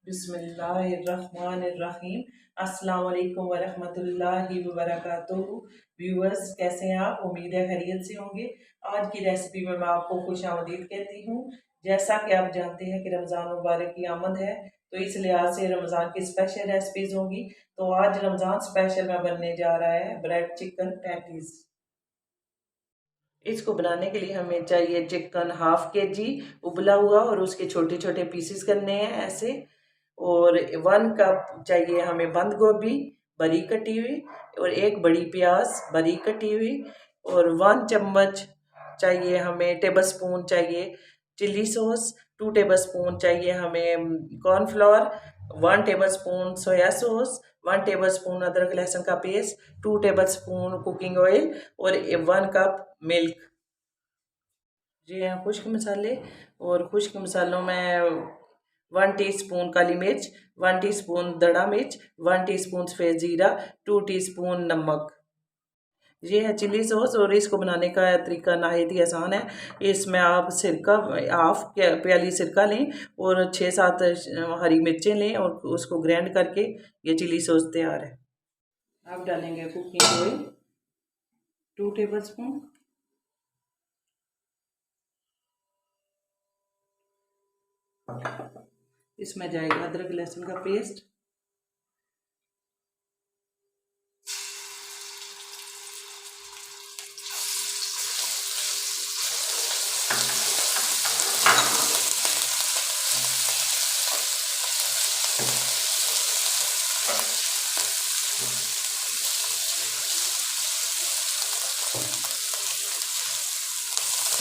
बिस्मिल्लाहिर्रहमानिर्रहीम। अस्सलाम वालेकुम वरहमतुल्लाहि वबरकातुहू। व्यूअर्स, कैसे हैं आप? उम्मीद है खैरियत से होंगे। आज की रेसिपी में मैं आपको खुशामदीद कहती हूँ। जैसा कि आप जानते हैं कि रमज़ान मुबारक की आमद है, तो इस लिहाज से रमज़ान की स्पेशल रेसिपीज होंगी। तो आज रमज़ान स्पेशल में बनने जा रहा है ब्रेड चिकन पैटीज। इसको बनाने के लिए हमें चाहिए चिकन हाफ के जी उबला हुआ, और उसके छोटे छोटे पीसेस करने हैं ऐसे। और 1 कप चाहिए हमें बंद गोभी बारीक कटी हुई, और एक बड़ी प्याज बारीक कटी हुई, और 1 चम्मच चाहिए हमें टेबल स्पून चाहिए चिल्ली सॉस। 2 टेबल स्पून चाहिए हमें cornflour. 1 table spoon soya sauce. 1 table spoon अदरक लहसुन का paste. 2 table spoon cooking oil, और 1 कप मिल्क। जी हाँ, खुश्क मसाले। और खुश्क मसालों में 1 टीस्पून काली मिर्च, 1 टीस्पून दड़ा मिर्च, 1 टीस्पून सफ़ेद ज़ीरा, 2 टीस्पून नमक। ये है चिली सॉस, और इसको बनाने का तरीका नहायत ही आसान है। इसमें आप सिरका हाफ प्याली सिरका लें, और 6-7 हरी मिर्चें लें, और उसको ग्राइंड करके ये चिली सॉस तैयार है। आप डालेंगे कुकिंग ऑयल 2 टेबल स्पून। इसमें जाएगा अदरक लहसुन का पेस्ट।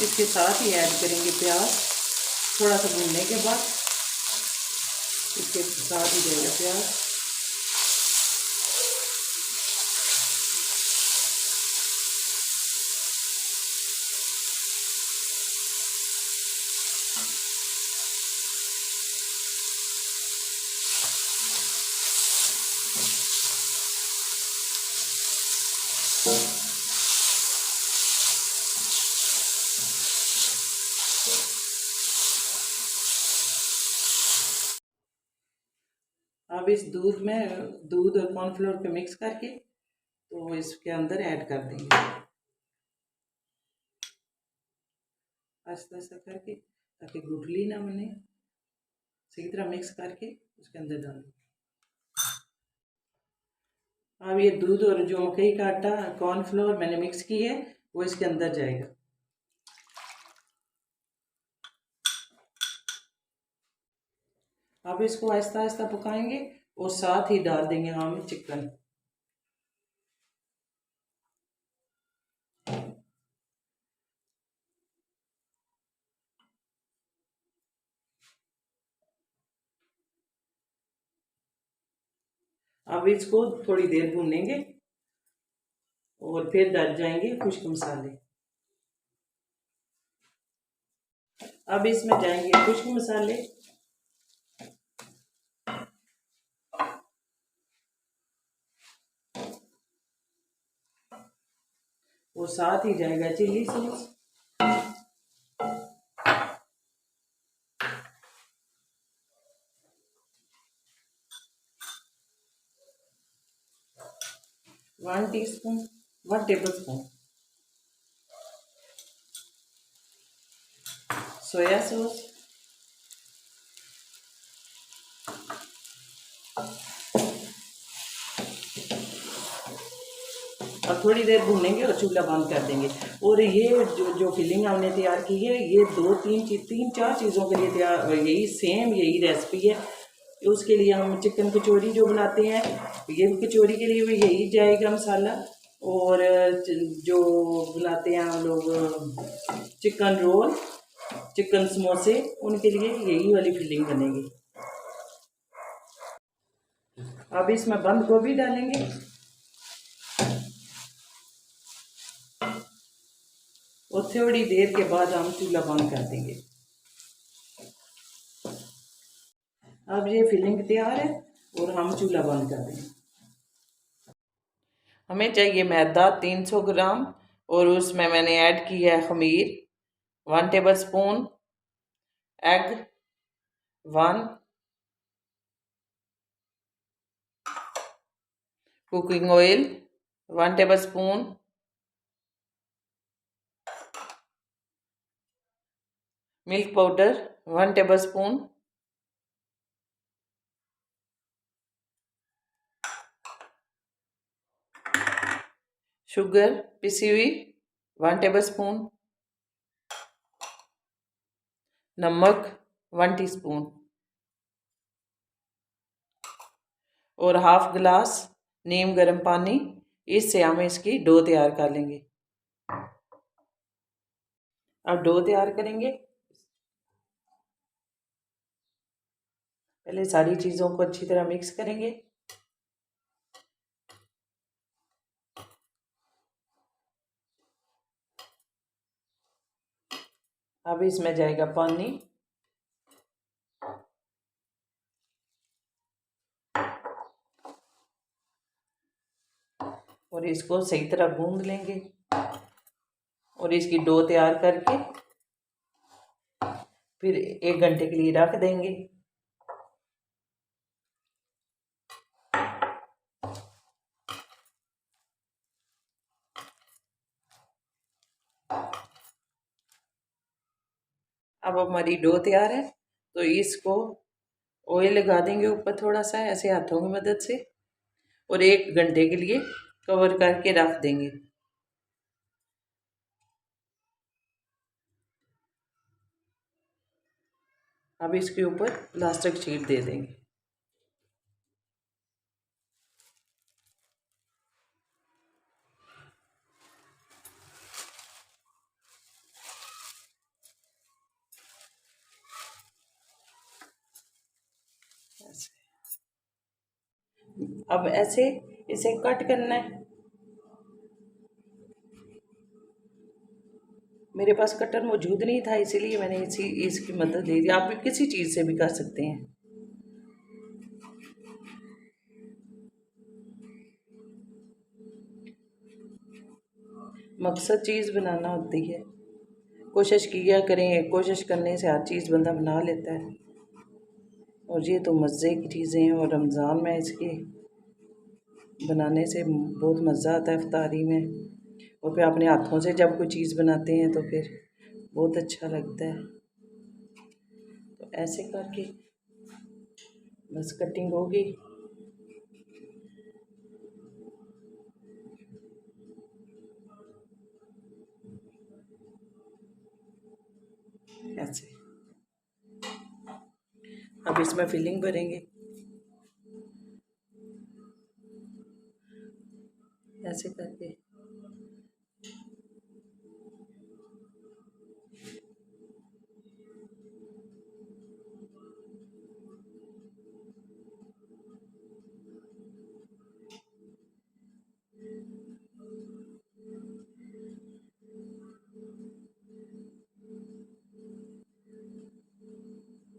इसके साथ ही ऐड करेंगे प्याज। थोड़ा सा भूनने के बाद इसके साथ ही जाएगा प्याज। अब इस दूध और कॉर्नफ्लोर को मिक्स करके तो इसके अंदर ऐड कर देंगे आस्ता आस्ता करके, ताकि गुठली ना बने। सही तरह मिक्स करके उसके अंदर डाल दें। अब ये दूध और जो मकई का आटा कॉर्नफ्लोर मैंने मिक्स की है वो इसके अंदर जाएगा। अब इसको आहिस्ता आहिस्ता पकाएंगे, और साथ ही डाल देंगे हम चिकन। अब इसको थोड़ी देर भूनेंगे, और फिर डाल जाएंगे खुश्क मसाले। अब इसमें जाएंगे खुश्क मसाले, और साथ ही जाएगा chilli sauce. One teaspoon 1 table spoon soya sauce, और थोड़ी देर भूनेंगे और चूल्हा बंद कर देंगे। और ये जो फिलिंग हमने तैयार की है, ये 2-3-4 चीज़ों के लिए तैयार, यही रेसिपी है। उसके लिए हम चिकन कचौरी जो बनाते हैं, ये कचौरी के लिए भी यही जाएगा मसाला। और जो बनाते हैं हम लोग चिकन रोल, चिकन समोसे, उनके लिए यही वाली फिलिंग बनेगी। अब इसमें बंद गोभी डालेंगे, और थोड़ी देर के बाद हम चूल्हा बंद कर देंगे। अब ये फिलिंग तैयार है, और हम चूल्हा बंद कर देंगे। हमें चाहिए मैदा 300 ग्राम, और उसमें मैंने ऐड की है खमीर 1 table spoon, egg 1, cooking oil 1 tablespoon, milk powder 1 tablespoon, sugar पिसी हुई 1 टेबलस्पून, नमक 1 टीस्पून और हाफ गिलास नीम गर्म पानी। इससे हम इसकी डो तैयार कर लेंगे। अब डो तैयार करेंगे। पहले सारी चीज़ों को अच्छी तरह मिक्स करेंगे। अब इसमें जाएगा पानी, और इसको सही तरह गूंद लेंगे और इसकी डो तैयार करके फिर 1 घंटे के लिए रख देंगे। अब हमारी डो तैयार है, तो इसको ऑयल लगा देंगे ऊपर थोड़ा सा ऐसे हाथों की मदद से और 1 घंटे के लिए कवर करके रख देंगे। अब इसके ऊपर प्लास्टिक शीट दे देंगे। अब ऐसे इसे कट करना है। मेरे पास कटर मौजूद नहीं था, इसीलिए मैंने इसकी मदद ले ली। आप भी किसी चीज़ से भी कर सकते हैं। मकसद चीज़ बनाना होती है। कोशिश किया करें, कोशिश करने से हर चीज़ बंदा बना लेता है। और ये तो मज़े की चीज़ें हैं और रमज़ान में इसके बनाने से बहुत मज़ा आता है इफ्तारी में। और फिर अपने हाथों से जब कोई चीज़ बनाते हैं तो फिर बहुत अच्छा लगता है। तो ऐसे करके बस कटिंग होगी। ऐसे अब इसमें फिलिंग भरेंगे ऐसे करके।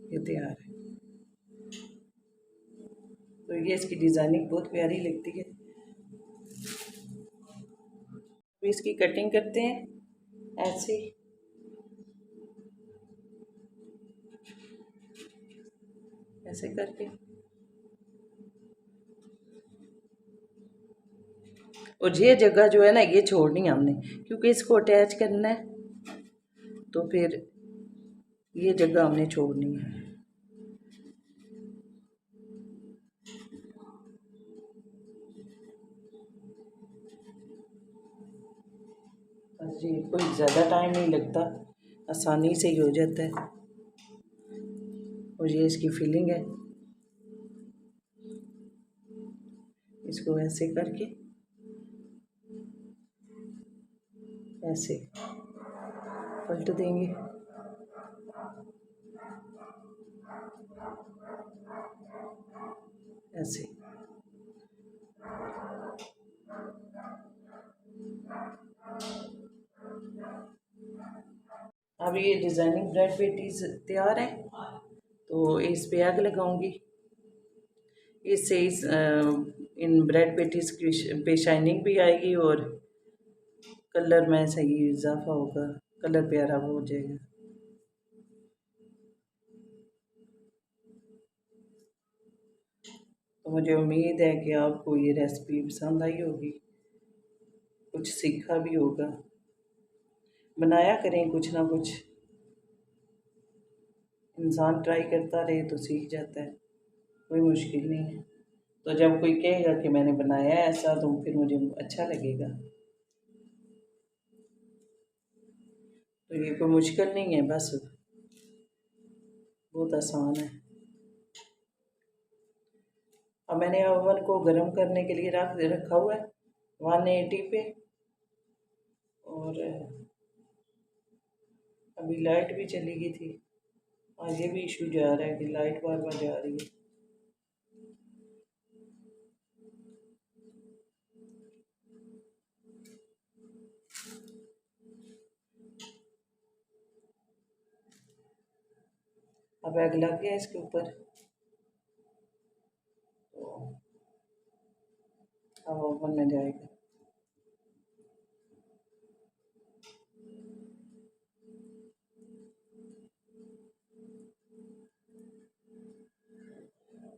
ये तैयार है। तो ये इसकी डिज़ाइनिंग बहुत प्यारी लगती है। तो इसकी कटिंग करते हैं ऐसे। ऐसे करके और ये जगह जो है ना ये छोड़नी है हमने, क्योंकि इसको अटैच करना है तो फिर ये जगह हमने छोड़नी है। बस ये कोई ज़्यादा टाइम नहीं लगता, आसानी से ही हो जाता है। और ये इसकी फिलिंग है। इसको ऐसे करके ऐसे पलट देंगे। ऐसे अब ये डिज़ाइनिंग ब्रेड पेटीज तैयार है, तो इस पे आग लगाऊंगी। इससे इन ब्रेड पेटीज की पे शाइनिंग भी आएगी और कलर में सही इजाफा होगा, कलर प्यारा हो जाएगा। तो मुझे उम्मीद है कि आपको ये रेसिपी पसंद आई होगी, कुछ सीखा भी होगा। बनाया करें कुछ ना कुछ, इंसान ट्राई करता रहे तो सीख जाता है, कोई मुश्किल नहीं है। तो जब कोई कहेगा कि मैंने बनाया है ऐसा तो फिर मुझे अच्छा लगेगा। तो ये कोई मुश्किल नहीं है, बस बहुत आसान है। अब मैंने ओवन को गर्म करने के लिए रखा हुआ है 180 पे। और अभी लाइट भी चली गई थी। आज ये भी इशू जा रहा है कि लाइट बार बार जा रही है। अब आग लग गया इसके ऊपर, तो अब ओवन में जाएगा।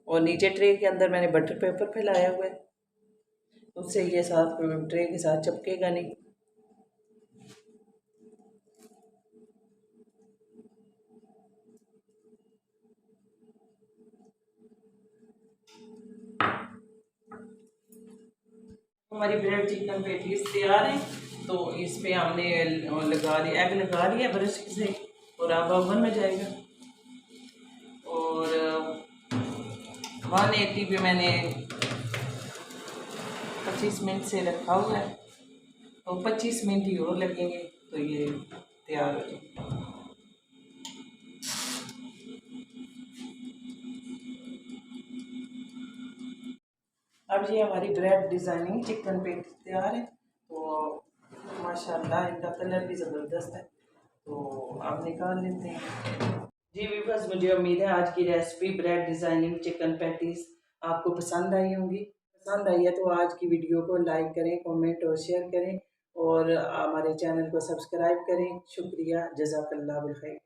और नीचे ट्रे के अंदर मैंने बटर पेपर फैलाया हुआ है, उससे ये साथ ट्रे के साथ चिपकेगा नहीं। हमारी ब्रेड चिकन पैटीज तैयार है। तो इस पे हमने लगा दिया, एग लगा दिया ब्रश से, और अब ओवन में जाएगा। और 180 पे मैंने 25 मिनट से रखा हुआ है, तो 25 मिनट ही और लगेंगे तो ये तैयार हो जाएगा। अब ये हमारी ब्रेड डिज़ाइनिंग चिकन पैटी तैयार है। तो माशाल्लाह इनका कलर भी ज़बरदस्त है, तो आप निकाल लेते हैं। जी वीवर्स, मुझे उम्मीद है आज की recipe bread designing chicken patties आपको पसंद आई होंगी। पसंद आई है तो आज की वीडियो को लाइक करें, कमेंट और शेयर करें, और हमारे चैनल को सब्सक्राइब करें। शुक्रिया, जज़ाकल्लाह बिल खैर।